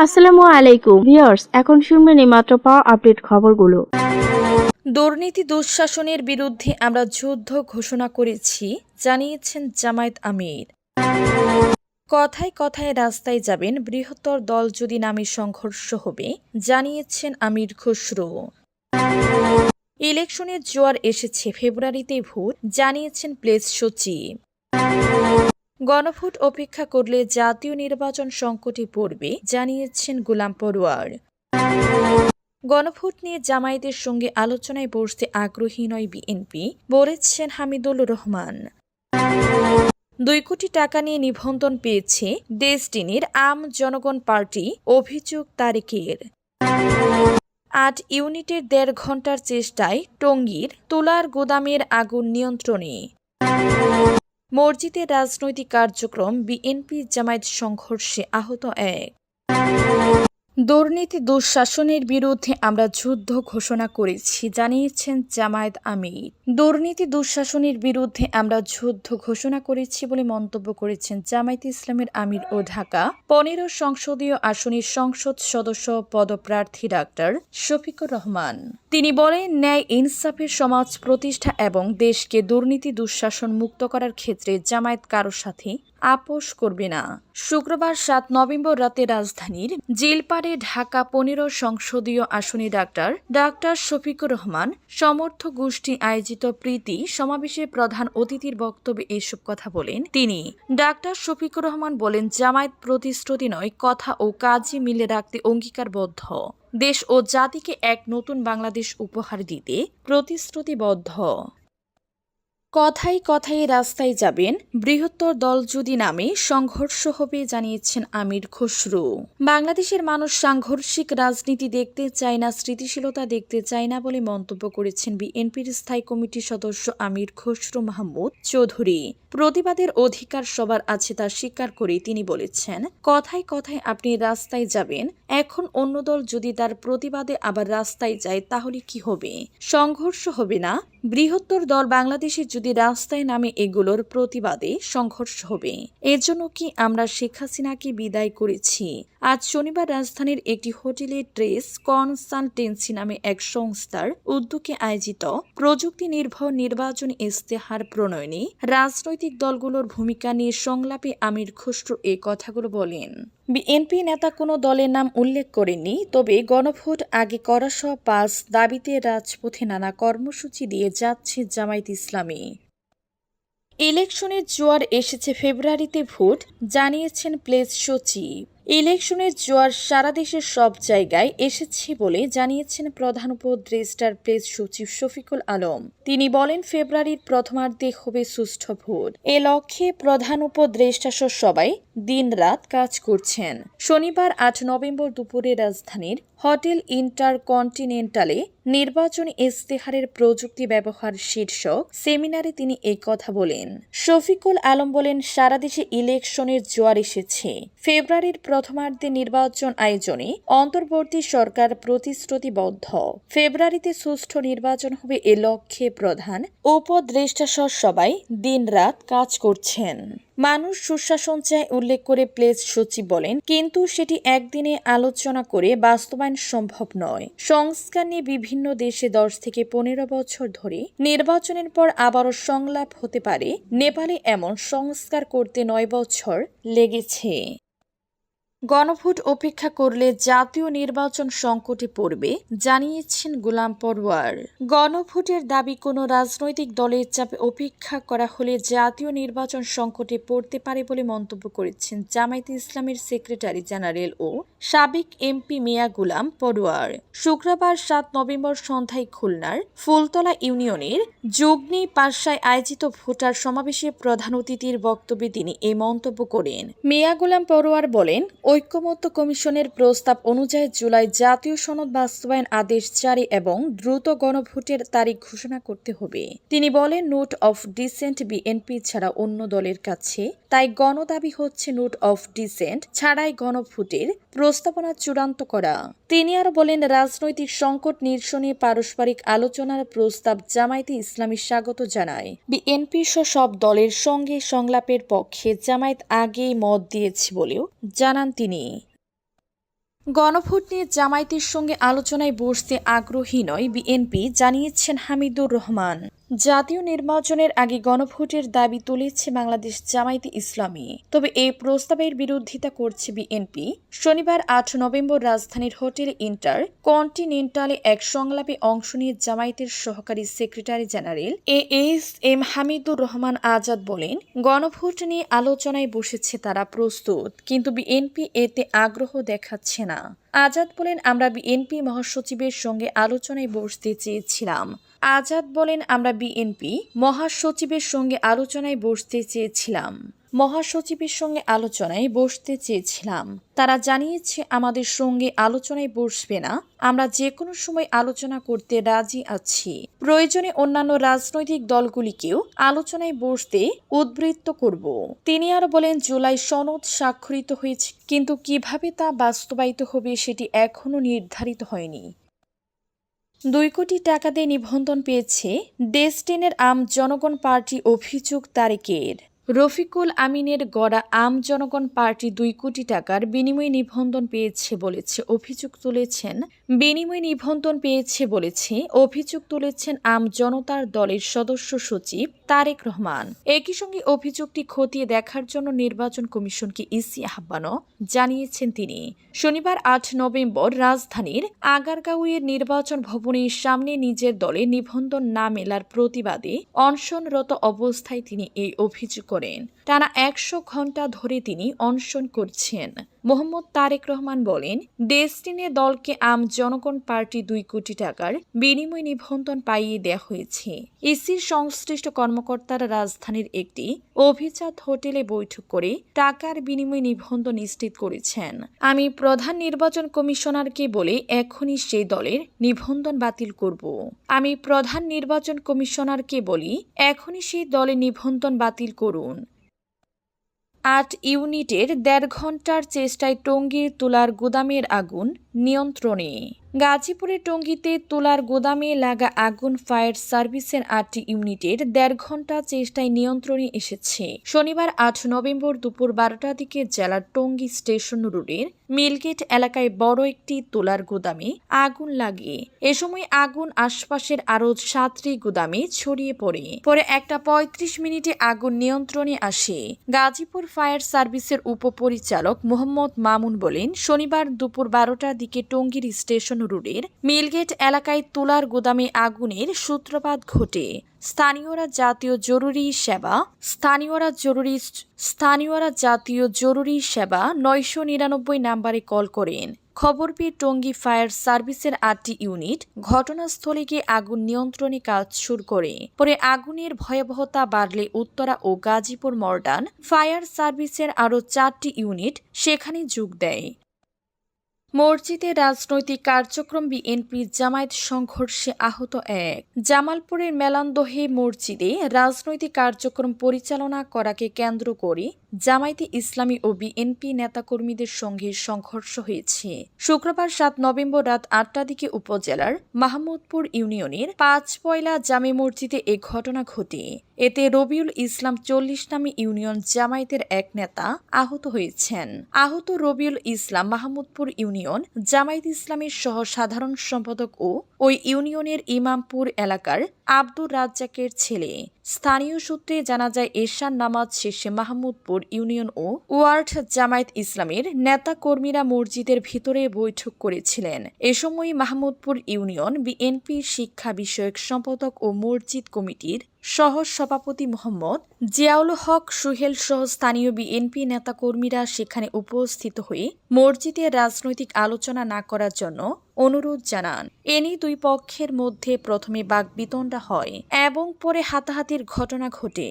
আসসালামু আলাইকুম ভিউয়ার্স, এখন শুনবেন এই মাত্র পাওয়া আপডেট খবরগুলো। দুর্নীতি দুঃশাসনের বিরুদ্ধে আমরা যুদ্ধ ঘোষণা করেছি, জানিয়েছেন জামায়াত আমির। কথায় কথায় রাস্তায় যাবেন, বৃহত্তর দল যদি নামে সংঘর্ষ হবে, জানিয়েছেন আমির খসরু। ইলেকশনের জোয়ার এসেছে, ফেব্রুয়ারিতে ভোট, জানিয়েছেন প্লেস সচিব। গণভোট অপেক্ষা করলে জাতীয় নির্বাচন সংকটে পড়বে, জানিয়েছেন গোলাম পরোয়ার। গণভোট নিয়ে জামায়াতের সঙ্গে আলোচনায় বসতে আগ্রহী নয় বিএনপি, বলেছেন হামিদুল রহমান। 2 কোটি টাকা নিয়ে নিবন্ধন পেয়েছে ডেসটিনির আম জনগণ পার্টি, অভিযোগ তারেকের। 8 ইউনিটের 1.5 ঘণ্টার চেষ্টায় টঙ্গীর তুলার গুদামের আগুন নিয়ন্ত্রণে। মসজিদের রাজনৈতিক কার্যক্রম, বিএনপি জামায়াত সংঘর্ষে আহত 1। দুর্নীতি দুঃশাসনের বিরুদ্ধে আমরা যুদ্ধ ঘোষণা করেছি, জানিয়েছেন জামায়াত আমির। দুর্নীতি দুঃশাসনের বিরুদ্ধে আমরা যুদ্ধ ঘোষণা করেছি বলে মন্তব্য করেছেন জামায়াতে ইসলামের আমির ও ঢাকা 15 সংসদীয় আসনের সংসদ সদস্য পদপ্রার্থী ডাক্তার শফিকুর রহমান। তিনি বলেন, ন্যায় ইনসাফের সমাজ প্রতিষ্ঠা এবং দেশকে দুর্নীতি দুঃশাসন মুক্ত করার ক্ষেত্রে জামায়াত কারোর সাথে আপোষ করবে না। শুক্রবার 7 নভেম্বর রাতে রাজধানীর জিলপাড়ে ঢাকা 15 সংসদীয় আসনে ডাক্তার শফিকুর রহমান সমর্থক গোষ্ঠী আয়োজিত প্রীতি সমাবেশে প্রধান অতিথির বক্তব্যে এসব কথা বলেন তিনি। ডাক্তার শফিকুর রহমান বলেন, জামায়াত প্রতিশ্রুতি নয়, কথা ও কাজে মিলে রাখতে অঙ্গীকারবদ্ধ। দেশ ও জাতিকে এক নতুন বাংলাদেশ উপহার দিতে প্রতিশ্রুতিবদ্ধ। কথায় কথায় রাস্তায় যাবেন, বৃহত্তর দল যদি নামে সংঘর্ষ হবে, জানিয়েছেন আমির খসরু। বাংলাদেশের মানুষ সাংঘর্ষিক রাজনীতি দেখতে চায় না, স্থিতিশীলতা দেখতে চায় না বলে মন্তব্য করেছেন বিএনপির স্থায়ী কমিটির সদস্য আমির খসরু মাহমুদ চৌধুরী। প্রতিবাদের অধিকার সবার আছে তা স্বীকার করে তিনি বলেছেন, কথায় কথায় আপনি রাস্তায় যাবেন, এখন অন্য দল যদি তার প্রতিবাদে আবার রাস্তায় যায় তাহলে কি হবে? সংঘর্ষ হবে না। বৃহত্তর দল বাংলাদেশে যদি রাস্তায় নামে, এগুলোর প্রতিবাদে সংঘর্ষ হবে। এর জন্য কি আমরা শেখ হাসিনাকে বিদায় করেছি? আজ শনিবার রাজধানীর একটি হোটেলে ট্রেস কনসালটেন্সি নামে এক সংস্থার উদ্যোগে আয়োজিত প্রযুক্তি নির্ভর নির্বাচনী ইস্তেহার প্রণয়নে রাজনৈতিক দলগুলোর ভূমিকা নিয়ে সংলাপে আমির খসরু এ কথাগুলো বলেন। বিএনপি নেতা কোনো দলের নাম উল্লেখ করেননি, তবে গণভোট আগে করাসহ 5 দাবিতে রাজপথে নানা কর্মসূচি দিয়ে যাচ্ছে জামায়াত ইসলামী। ইলেকশনের জোয়ার এসেছে, ফেব্রুয়ারিতে ভোট, জানিয়েছেন প্লেস সচিব। ইলেকশনের জোয়ার সারা দেশের সব জায়গায় এসেছে বলে জানিয়েছেন প্রধান উপদেষ্টার প্রেস সচিব শফিকুল আলম। তিনি বলেন, ফেব্রুয়ারির প্রথমার্ধে হবে সুষ্ঠু ভোট। এ লক্ষ্যে প্রধান উপদেষ্টা সবাই দিন-রাত কাজ করছেন। শনিবার 8 নভেম্বর দুপুরে রাজধানীর হোটেল ইন্টারকন্টিনেন্টালে নির্বাচনী ইস্তেহারের প্রযুক্তি ব্যবহার শীর্ষক সেমিনারে তিনি এই কথা বলেন। শফিকুল আলম বলেন, সারা দেশে ইলেকশনের জোয়ার এসেছে। ফেব্রুয়ারির প্রথমার্ধে নির্বাচন আয়োজনে অন্তর্বর্তী সরকার প্রতিশ্রুতিবদ্ধ। ফেব্রুয়ারিতে সুষ্ঠু নির্বাচন হবে, এ লক্ষ্যে প্রধান উপদেষ্টা সবাই দিন-রাত কাজ করছেন। মানুষ সুশাসন চায় উল্লেখ করে প্লেস সচিব বলেন, কিন্তু সেটি একদিনে আলোচনা করে বাস্তবায়ন সম্ভব নয়। সংস্কার নিয়ে বিভিন্ন দেশে 10 থেকে 15 বছর ধরে নির্বাচনের পর আবারও সংলাপ হতে পারে। নেপালে এমন সংস্কার করতে 9 বছর লেগেছে। গণভোট অপেক্ষা করলে জাতীয় নির্বাচন সংকটে পড়বে, জানিয়েছেন গোলাম পরোয়ার। গণভোটের দাবি কোনো রাজনৈতিক দলের চাপে উপেক্ষা করা হলে জাতীয় নির্বাচন সংকটে পড়তে পারে বলে মন্তব্য করেছেন জামায়াতে ইসলামের সেক্রেটারি জেনারেল ও সাবেক এমপি মিয়া গোলাম পরোয়ার। শুক্রবার 7 নভেম্বর সন্ধ্যায় খুলনার ফুলতলা ইউনিয়নের যুগনি পাশায় আয়োজিত ভোটার সমাবেশে প্রধান অতিথির বক্তব্যে তিনি এই মন্তব্য করেন। মিয়া গোলাম পরোয়ার বলেন, ঐক্যমত্য কমিশনের প্রস্তাব অনুযায়ী জুলাই জাতীয় সনদ বাস্তবায়ন আদেশ জারি এবং দ্রুত গণভোটের তারিখ ঘোষণা করতে হবে। তিনি বলেন, নোট অফ ডিসেন্ট বিএনপি ছাড়া অন্য দলের কাছে, তাই গণদাবি হচ্ছে নোট অফ ডিসেন্ট ছাড়াই গণভোটের প্রস্তাবনা চূড়ান্ত করা। তিনি আর বলেন, রাজনৈতিক সংকট নিরসনে পারস্পরিক আলোচনার প্রস্তাব জামায়াতে ইসলামী স্বাগত জানায়। বিএনপি সহ সব দলের সঙ্গে সংলাপের পক্ষে জামায়াত আগেই মত দিয়েছে বলেও জানান তিনি। গণভোট নিয়ে জামায়াতের সঙ্গে আলোচনায় বসতে আগ্রহী নয় বিএনপি, জানিয়েছেন হামিদুর রহমান। জাতীয় নির্বাচনের আগে গণভোটের দাবি তুলেছে বাংলাদেশ জামায়াতে ইসলামী, তবে এই প্রস্তাবের বিরোধিতা করছে বিএনপি। শনিবার ৮ নভেম্বর রাজধানীর হোটেল ইন্টার কন্টিনেন্টালে এক সংলাপে অংশ নিয়ে জামায়াতের সহকারী secretary general as Hamidur Rahman Azad বলেন, গণভোট নিয়ে আলোচনায় বসেছে তারা প্রস্তুত, কিন্তু বিএনপি এতে আগ্রহ দেখাচ্ছে না। আজাদ বলেন, আমরা বিএনপি মহাসচিবের সঙ্গে আলোচনায় বসতে চেয়েছিলাম। তারা জানিয়েছে আমাদের সঙ্গে আলোচনায় বসবে না। আমরা যে কোনো সময় আলোচনা করতে রাজি আছি। প্রয়োজনে অন্যান্য রাজনৈতিক দলগুলিকেও আলোচনায় বসতে উদ্বৃত্ত করব। তিনি আরো বলেন, জুলাই সনদ স্বাক্ষরিত হয়েছে, কিন্তু কিভাবে তা বাস্তবায়িত হবে সেটি এখনো নির্ধারিত হয়নি। 2 কোটি টাকা দিয়ে নিবন্ধন পেয়েছে ডেস্টিনের আম জনগণ পার্টি, অভিযোগ তারেকের। রফিকুল আমিনের গড়া আম জনগণ পার্টি 2 কোটি টাকার বিনিময়ে নিবন্ধন পেয়েছে বলেছে অভিযোগ তুলেছেন আম জনতার দলের সদস্য সচিব তারেক রহমান। একই সঙ্গে অভিযোগটি খতিয়ে দেখার জন্য নির্বাচন কমিশনকে ইসি আহ্বানও জানিয়েছেন তিনি। শনিবার ৮ নভেম্বর রাজধানীর আগারগাঁওয়ের নির্বাচন ভবনের সামনে নিজের দলে নিবন্ধন না মেলার প্রতিবাদে অনশনরত অবস্থায় তিনি এই অভিযোগ করেন। টানা 100 ঘণ্টা ধরে তিনি অনশন করছেন। মোহাম্মদ তারেক রহমান বলেন, ডেস্টিনে দলকে আম জনগণ পার্টি 2 কোটি টাকার বিনিময় নিবন্ধন পাইয়ে দেওয়া হয়েছে। ইসির সংশ্লিষ্ট কর্মকর্তারা রাজধানীর একটি অভিজাত হোটেলে বৈঠক করে টাকার বিনিময় নিবন্ধন নিশ্চিত করেছেন। আমি প্রধান নির্বাচন কমিশনারকে বলে এখনই সেই দলের নিবন্ধন বাতিল করুন। 8 ইউনিটের 1.5 ঘণ্টার চেষ্টায় টঙ্গীর তুলার গুদামের আগুন নিয়ন্ত্রণে। গাজীপুরের টঙ্গীতে তুলার গুদামে লাগা আগুন ফায়ার সার্ভিসের 8টি ইউনিটের 1.5 ঘণ্টা চেষ্টায় নিয়ন্ত্রণে এসেছে। শনিবার 8 নভেম্বর দুপুর 12টার দিকে জেলার টঙ্গী স্টেশন রোডের মিলগেট এলাকায় বড় একটি তুলার গুদামে আগুন লাগে। এ সময় আগুন আশপাশের আরও 7টি গুদামে ছড়িয়ে পরে 1:35 মিনিটে আগুন নিয়ন্ত্রণে আসে। গাজীপুর ফায়ার সার্ভিসের উপপরিচালক মোহাম্মদ মামুন বলেন, শনিবার দুপুর 12টার দিকে টঙ্গীর স্টেশন রোডের মিলগেট এলাকায় তুলার গুদামে আগুনের সূত্রপাত ঘটে। স্থানীয়রা জাতীয় জরুরি সেবা 999 নম্বরে কল করেন। খবর পেয়ে টঙ্গী ফায়ার সার্ভিসের 8টি ইউনিট ঘটনাস্থলে গিয়ে আগুন নিয়ন্ত্রণে কাজ শুরু করে। পরে আগুনের ভয়াবহতা বাড়লে উত্তরা ও গাজীপুর মডার্ন ফায়ার সার্ভিসের আরও 4টি ইউনিট সেখানে যোগ দেয়। মসজিদে রাজনৈতিক কার্যক্রম, বিএনপি জামায়াত সংঘর্ষে আহত 1। জামালপুরের মেলান্দহে মসজিদে রাজনৈতিক কার্যক্রম পরিচালনা করাকে কেন্দ্র করে জামায়াতে ইসলামী ও বিএনপি নেতাকর্মীদের সঙ্গে সংঘর্ষ হয়েছে। শুক্রবার 7 নভেম্বর রাত 8টার দিকে উপজেলার মাহমুদপুর ইউনিয়নের 5 পয়লা জামে মসজিদে এ ঘটনা ঘটে। এতে রবিউল ইসলাম 40 নামে ইউনিয়ন জামায়াতের এক নেতা আহত হয়েছেন। আহত রবিউল ইসলাম মাহমুদপুর ইউনিয়ন জামায়াত ইসলামের সহ সাধারণ সম্পাদক ও ওই ইউনিয়নের ইমামপুর এলাকার আব্দুর রাজ্জাকের ছেলে। স্থানীয় সূত্রে জানা যায়, এশার নামাজ শেষে মাহমুদপুর ইউনিয়ন ও ওয়ার্ড জামায়াত ইসলামের নেতা কর্মীরা মসজিদের ভিতরে বৈঠক করেছিলেন। এ সময় মাহমুদপুর ইউনিয়ন বিএনপির শিক্ষা বিষয়ক সম্পাদক ও মসজিদ কমিটির সহ সভাপতি মোহাম্মদ জিয়াউল হক সুহেল সহ স্থানীয় বিএনপি নেতাকর্মীরা সেখানে উপস্থিত হয়ে মসজিদে রাজনৈতিক আলোচনা না করার জন্য অনুরোধ জানান। এ নিয়ে 2 পক্ষের মধ্যে প্রথমে বাকবিতণ্ডা হয় এবং পরে হাতাহাতির ঘটনা ঘটে।